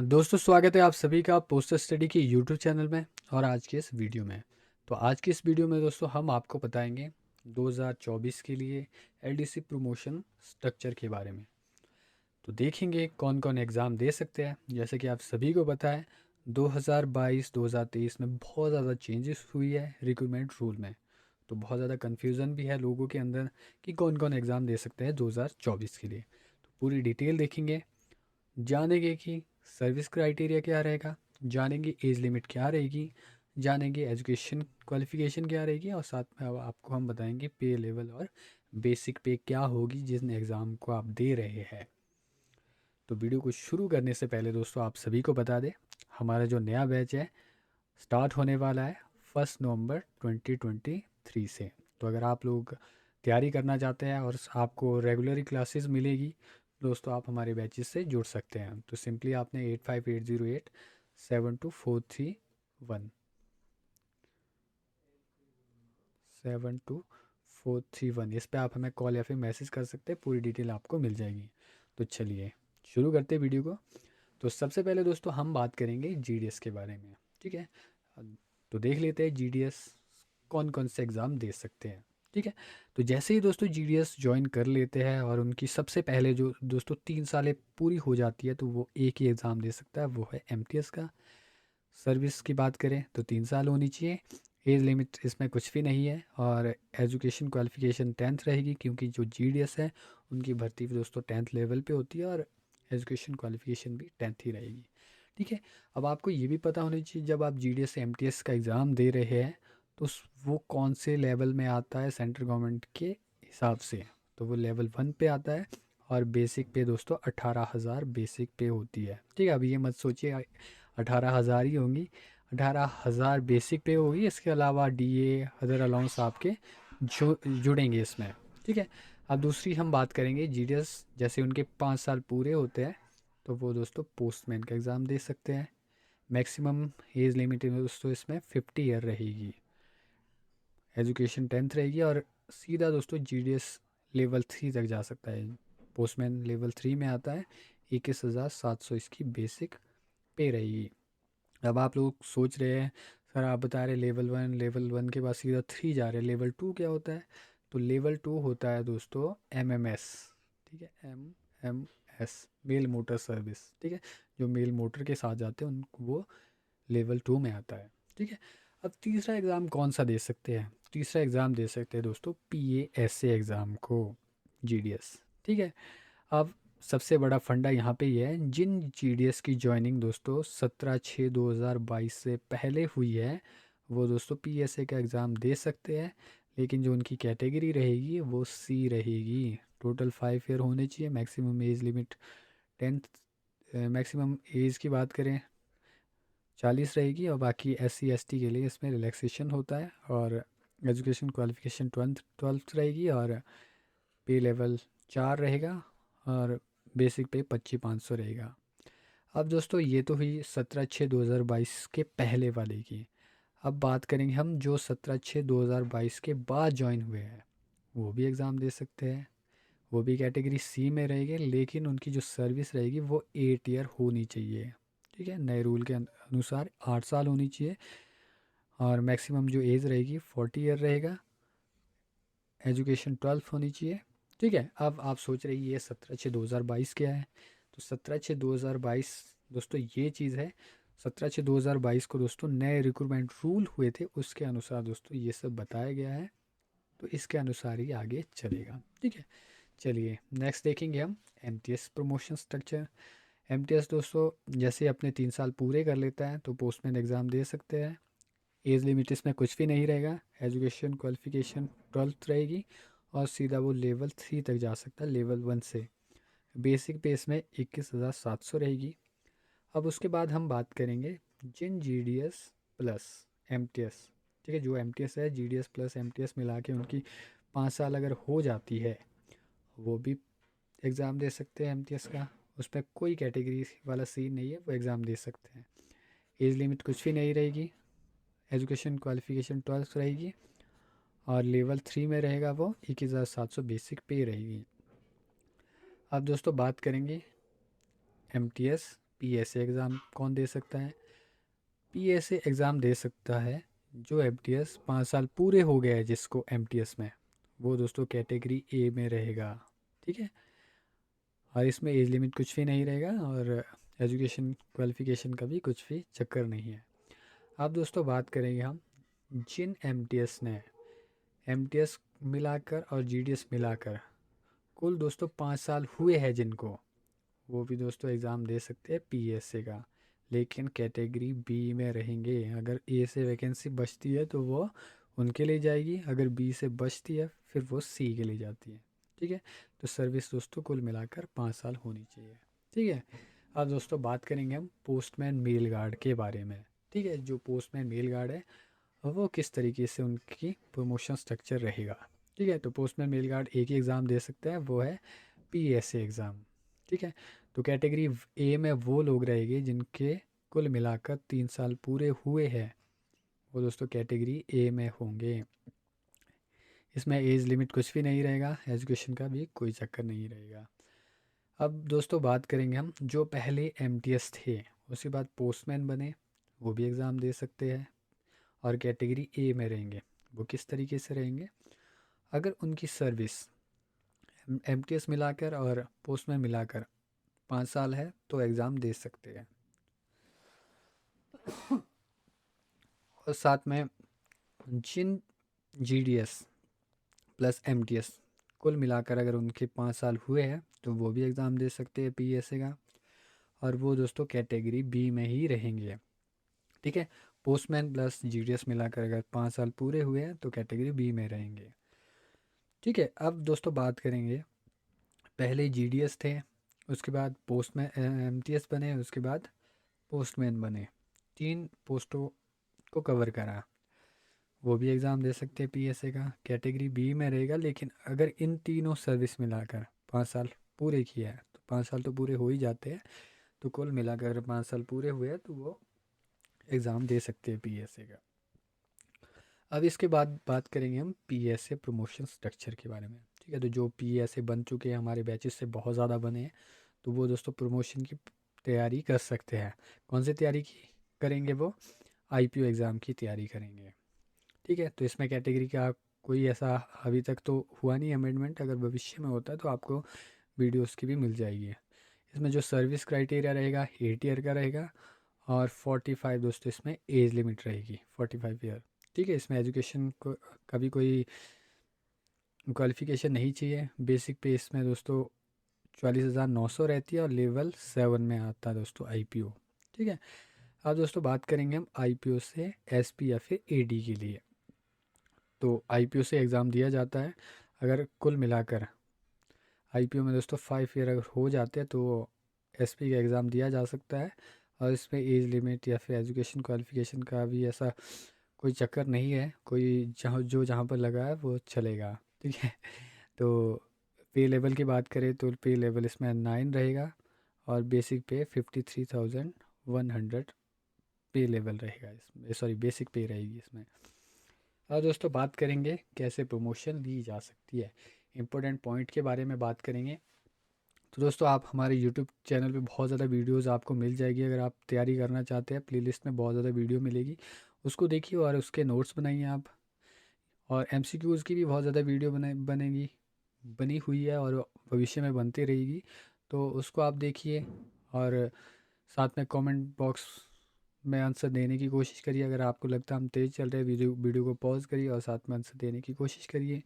दोस्तों स्वागत है आप सभी का पोस्टर स्टडी की यूट्यूब चैनल में और आज की इस वीडियो में। तो आज की इस वीडियो में दोस्तों हम आपको बताएंगे 2024 के लिए एलडीसी प्रमोशन स्ट्रक्चर के बारे में। तो देखेंगे कौन कौन एग्ज़ाम दे सकते हैं। जैसे कि आप सभी को पता है 2022-2023 में बहुत ज़्यादा चेंजेस हुई है रिक्रूटमेंट रूल में। तो बहुत ज़्यादा कन्फ्यूज़न भी है लोगों के अंदर कि कौन कौन एग्ज़ाम दे सकते हैं 2024 के लिए। तो पूरी डिटेल देखेंगे, जानेंगे कि सर्विस क्राइटेरिया क्या रहेगा, जानेंगे एज लिमिट क्या रहेगी, जानेंगे एजुकेशन क्वालिफिकेशन क्या रहेगी और साथ में अब आपको हम बताएंगे पे लेवल और बेसिक पे क्या होगी जिन एग्ज़ाम को आप दे रहे हैं। तो वीडियो को शुरू करने से पहले दोस्तों आप सभी को बता दें, हमारा जो नया बैच है स्टार्ट होने वाला है 1 नवंबर 2023 से। तो अगर आप लोग तैयारी करना चाहते हैं और आपको रेगुलर क्लासेस मिलेगी दोस्तों, आप हमारे बैचेस से जुड़ सकते हैं। तो सिंपली आपने 8580872431 72431 इस पे आप हमें कॉल या फिर मैसेज कर सकते हैं, पूरी डिटेल आपको मिल जाएगी। तो चलिए शुरू करते हैं वीडियो को। तो सबसे पहले दोस्तों हम बात करेंगे जीडीएस के बारे में, ठीक है। तो देख लेते हैं जीडीएस कौन कौन से एग्ज़ाम दे सकते हैं, ठीक है। तो जैसे ही दोस्तों जीडीएस ज्वाइन कर लेते हैं और उनकी सबसे पहले जो दोस्तों 3 सालें पूरी हो जाती है तो वो एक ही एग्ज़ाम दे सकता है, वो है एमटीएस का। सर्विस की बात करें तो 3 साल होनी चाहिए। एज लिमिट इसमें कुछ भी नहीं है और एजुकेशन क्वालिफिकेशन 10th रहेगी, क्योंकि जो जीडीएस है उनकी भर्ती भी दोस्तों 10th लेवल पे होती है और एजुकेशन क्वालिफिकेशन भी 10th ही रहेगी, ठीक है। अब आपको ये भी पता होना चाहिए जब आप जीडीएस एमटीएस का एग्ज़ाम दे रहे हैं तो वो कौन से लेवल में आता है सेंट्रल गवर्नमेंट के हिसाब से। तो वो लेवल 1 पे आता है और बेसिक पे दोस्तों 18,000 बेसिक पे होती है, ठीक है। अभी ये मत सोचिए 18,000 ही होंगी, 18,000 बेसिक पे होगी, इसके अलावा डीए अदर अलाउंस आपके जो जुड़ेंगे इसमें, ठीक है। अब दूसरी हम बात करेंगे जीडीएस जैसे उनके 5 साल पूरे होते हैं तो वो दोस्तों पोस्टमैन का एग्ज़ाम दे सकते हैं। मैक्सिमम एज लिमिट दोस्तों इसमें 50 ईयर रहेगी, एजुकेशन 10th रहेगी और सीधा दोस्तों जीडीएस लेवल 3 तक जा सकता है। पोस्टमैन लेवल 3 में आता है, 21,700 इसकी बेसिक पे रहेगी। अब आप लोग सोच रहे हैं सर आप बता रहे लेवल 1 के बाद सीधा 3 जा रहे हैं, लेवल 2 क्या होता है। तो लेवल 2 होता है दोस्तों एमएमएस, ठीक है। एमएमएस मेल मोटर सर्विस, ठीक है। जो मेल मोटर के साथ जाते हैं उनको वो लेवल 2 में आता है, ठीक है। अब तीसरा एग्ज़ाम कौन सा दे सकते हैं, तीसरा एग्ज़ाम दे सकते हैं दोस्तों पीएएसए एग्ज़ाम को, जीडीएस, ठीक है। अब सबसे बड़ा फंडा यहाँ पे ये है, जिन जीडीएस की ज्वाइनिंग दोस्तों 17/6/2022 से पहले हुई है वो दोस्तों पीएसए का एग्ज़ाम दे सकते हैं। लेकिन जो उनकी कैटेगरी रहेगी वो सी रहेगी। टोटल 5 ईयर होने चाहिए, maximum age limit 10th, maximum age की बात करें 40 रहेगी और बाकी SC ST के लिए इसमें रिलैक्सेशन होता है। और एजुकेशन क्वालिफिकेशन 12th रहेगी और पे लेवल 4 रहेगा और बेसिक पे 25,500 रहेगा। अब दोस्तों ये तो हुई 17/6/2022 के पहले वाले की। अब बात करेंगे हम जो 17/6/2022 के बाद ज्वाइन हुए हैं, वो भी एग्ज़ाम दे सकते हैं। वो भी कैटेगरी सी में रहेंगे, लेकिन उनकी जो सर्विस रहेगी वो 8 ईयर होनी चाहिए, ठीक है। नए रूल के अनुसार 8 साल होनी चाहिए और मैक्सिमम जो एज रहेगी 40 ईयर रहेगा, एजुकेशन 12th होनी चाहिए, ठीक है। अब आप सोच रहे ये 17/6/2022 क्या है। तो 17/6/2022 दोस्तों ये चीज़ है। 17/6/2022 को दोस्तों नए रिक्रूटमेंट रूल हुए थे, उसके अनुसार दोस्तों ये सब बताया गया है। तो इसके अनुसार ही आगे चलेगा, ठीक है। चलिए नेक्स्ट देखेंगे हम एमटीएस प्रमोशन स्ट्रक्चर। एमटीएस दोस्तों जैसे अपने 3 साल पूरे कर लेता है तो पोस्टमैन एग्ज़ाम दे सकते हैं। एज लिमिट इसमें कुछ भी नहीं रहेगा, एजुकेशन क्वालिफिकेशन 12th रहेगी और सीधा वो लेवल 3 तक जा सकता है लेवल 1 से। बेसिक पे इसमें 21,700 रहेगी। अब उसके बाद हम बात करेंगे जिन जीडीएस प्लस एमटीएस, ठीक है। जो एमटीएस है जीडीएस प्लस एमटीएस मिला के उनकी 5 साल अगर हो जाती है वो भी एग्ज़ाम दे सकते हैं एमटीएस का। उसमें कोई कैटेगरी वाला सीन नहीं है, वो एग्ज़ाम दे सकते हैं। एज लिमिट कुछ भी नहीं रहेगी, एजुकेशन क्वालिफिकेशन 12th रहेगी और लेवल 3 में रहेगा वो 21,700 बेसिक पे रहेगी। अब दोस्तों बात करेंगे एमटीएस पीएसए एग्ज़ाम कौन दे सकता है? पीएसए एग्ज़ाम दे सकता है जो एमटीएस 5 साल पूरे हो गए हैं जिसको एमटीएस में, वो दोस्तों कैटेगरी ए में रहेगा। ठीक है, और इसमें एज लिमिट कुछ भी नहीं रहेगा और एजुकेशन क्वालिफिकेशन का भी कुछ भी चक्कर नहीं है। अब दोस्तों बात करेंगे हम जिन एमटीएस ने एमटीएस मिलाकर और जीडीएस मिलाकर कुल दोस्तों 5 साल हुए हैं जिनको, वो भी दोस्तों एग्ज़ाम दे सकते हैं पीएसए का, लेकिन कैटेगरी बी में रहेंगे। अगर ए से वैकेंसी बचती है तो वो उनके लिए जाएगी, अगर बी से बचती है फिर वो सी के लिए जाती है। ठीक है, तो सर्विस दोस्तों कुल मिलाकर 5 साल होनी चाहिए। ठीक है, अब दोस्तों बात करेंगे हम पोस्टमैन मेल गार्ड के बारे में। ठीक है, जो पोस्टमैन मेल गार्ड है वो किस तरीके से उनकी प्रमोशन स्ट्रक्चर रहेगा। ठीक है, तो पोस्टमैन मेल गार्ड एक ही एग्ज़ाम दे सकता है, वो है पीएसए एग्ज़ाम। ठीक है, तो कैटेगरी ए में वो लोग रहेंगे जिनके कुल मिलाकर 3 साल पूरे हुए हैं, वो दोस्तों कैटेगरी ए में होंगे। इसमें एज लिमिट कुछ भी नहीं रहेगा, एजुकेशन का भी कोई चक्कर नहीं रहेगा। अब दोस्तों बात करेंगे हम जो पहले एमटीएस थे उसके बाद पोस्टमैन बने, वो भी एग्ज़ाम दे सकते हैं और कैटेगरी ए में रहेंगे। वो किस तरीके से रहेंगे? अगर उनकी सर्विस एमटीएस मिलाकर और पोस्टमैन मिलाकर 5 साल है तो एग्ज़ाम दे सकते हैं। और साथ में जिन जीडीएस प्लस एमटीएस कुल मिलाकर अगर उनके 5 साल हुए हैं तो वो भी एग्ज़ाम दे सकते हैं पीएसए का, और वो दोस्तों कैटेगरी बी में ही रहेंगे। ठीक है, पोस्टमैन प्लस जीडीएस मिलाकर अगर 5 साल पूरे हुए हैं तो कैटेगरी बी में रहेंगे। ठीक है, अब दोस्तों बात करेंगे पहले जीडीएस थे, उसके बाद पोस्टमैन एमटीएस बने, उसके बाद पोस्टमैन बने, 3 पोस्टों को कवर करा, वो भी एग्ज़ाम दे सकते हैं पीएसए का, कैटेगरी बी में रहेगा। लेकिन अगर इन तीनों सर्विस मिलाकर 5 साल पूरे किया है तो 5 साल तो पूरे हो ही जाते हैं, तो कुल मिलाकर अगर 5 साल पूरे हुए हैं तो वो एग्ज़ाम दे सकते हैं पीएसए का। अब इसके बाद बात करेंगे हम पीएसए प्रमोशन स्ट्रक्चर के बारे में। ठीक है, तो जो पीएसए बन चुके हैं हमारे बैचेस से बहुत ज़्यादा बने हैं, तो वो दोस्तों प्रमोशन की तैयारी कर सकते हैं। कौन सी तैयारी की करेंगे? वो आईपीओ एग्ज़ाम की तैयारी करेंगे। ठीक है, तो इसमें कैटेगरी का कोई ऐसा अभी तक तो हुआ नहीं अमेंडमेंट, अगर भविष्य में होता है तो आपको वीडियोस की भी मिल जाएगी। इसमें जो सर्विस क्राइटेरिया रहेगा 8 ईयर का रहेगा और 45 दोस्तों इसमें एज लिमिट रहेगी 45 ईयर। ठीक है, इसमें एजुकेशन को कभी कोई क्वालिफिकेशन नहीं चाहिए। बेसिक पे इसमें दोस्तों 44,900 रहती है और लेवल 7 में आता है दोस्तों आईपीओ। ठीक है, अब दोस्तों बात करेंगे हम आईपीओ से एसपी या फिर एडी के लिए। तो आईपीओ से एग्ज़ाम दिया जाता है, अगर कुल मिलाकर आईपीओ में दोस्तों 5 ईयर अगर हो जाते हैं तो एसपी का एग्ज़ाम दिया जा सकता है, और इसमें एज लिमिट या फिर एजुकेशन क्वालिफिकेशन का भी ऐसा कोई चक्कर नहीं है, कोई जहाँ पर लगा है वो चलेगा। ठीक है, तो पे लेवल की बात करें तो पे लेवल इसमें 9 रहेगा और बेसिक पे 53,100 पे लेवल रहेगा इसमें, सॉरी बेसिक पे रहेगी इसमें। और दोस्तों बात करेंगे कैसे प्रमोशन ली जा सकती है, इम्पोर्टेंट पॉइंट के बारे में बात करेंगे। तो दोस्तों आप हमारे यूट्यूब चैनल पे बहुत ज़्यादा वीडियोस आपको मिल जाएगी, अगर आप तैयारी करना चाहते हैं प्लेलिस्ट में बहुत ज़्यादा वीडियो मिलेगी, उसको देखिए और उसके नोट्स बनाइए आप। और एमसीक्यूज़ की भी बहुत ज़्यादा वीडियो बनेगी, बनी हुई है और भविष्य में बनती रहेगी, तो उसको आप देखिए और साथ में कमेंट बॉक्स में आंसर देने की कोशिश करिए। अगर आपको लगता है हम तेज़ चल रहे हैं, वीडियो को पॉज करिए और साथ में आंसर देने की कोशिश करिए।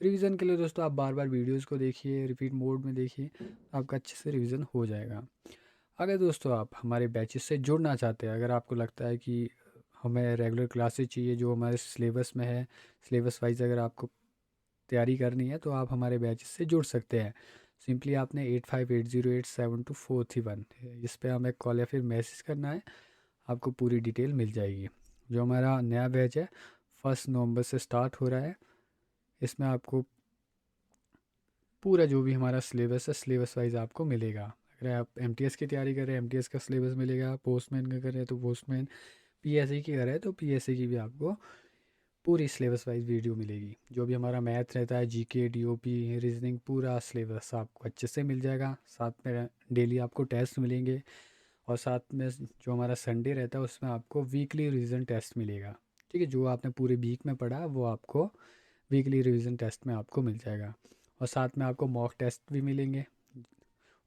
रिवीजन के लिए दोस्तों आप बार बार वीडियोस को देखिए, रिपीट मोड में देखिए, आपका अच्छे से रिवीजन हो जाएगा। अगर दोस्तों आप हमारे बैचेस से जुड़ना चाहते हैं, अगर आपको लगता है कि हमें रेगुलर क्लासेस चाहिए जो हमारे सिलेबस में है, सिलेबस वाइज अगर आपको तैयारी करनी है तो आप हमारे बैचेस से जुड़ सकते हैं। सिंपली आपने 8580872431 इस पर हमें कॉल या फिर मैसेज करना है, आपको पूरी डिटेल मिल जाएगी। जो हमारा नया बैच है 1 नवंबर से स्टार्ट हो रहा है, इसमें आपको पूरा जो भी हमारा सिलेबस है सिलेबस वाइज आपको मिलेगा। अगर आप एमटीएस की तैयारी कर रहे हैं एमटीएस का सिलेबस मिलेगा, पोस्टमैन का कर रहे हैं तो पोस्टमैन, पीएससी की कर रहे हैं तो पीएससी की भी आपको पूरी सिलेबस वाइज वीडियो मिलेगी। जो भी हमारा मैथ रहता है, जीके, डीओपी, रीजनिंग, पूरा सिलेबस आपको अच्छे से मिल जाएगा। साथ में डेली आपको टेस्ट मिलेंगे और साथ में जो हमारा संडे रहता है उसमें आपको वीकली रिवीजन टेस्ट मिलेगा। ठीक है, जो आपने पूरे वीक में पढ़ा वो आपको वीकली रिवीजन टेस्ट में आपको मिल जाएगा। और साथ में आपको मॉक टेस्ट भी मिलेंगे,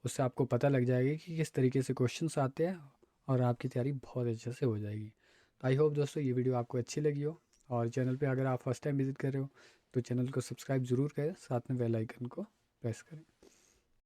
उससे आपको पता लग जाएगा कि किस तरीके से क्वेश्चंस आते हैं और आपकी तैयारी बहुत अच्छे से हो जाएगी। तो आई होप दोस्तों ये वीडियो आपको अच्छी लगी हो, और चैनल पे अगर आप फर्स्ट टाइम विजिट कर रहे हो तो चैनल को सब्सक्राइब ज़रूर करें, साथ में बेल आइकन को प्रेस करें।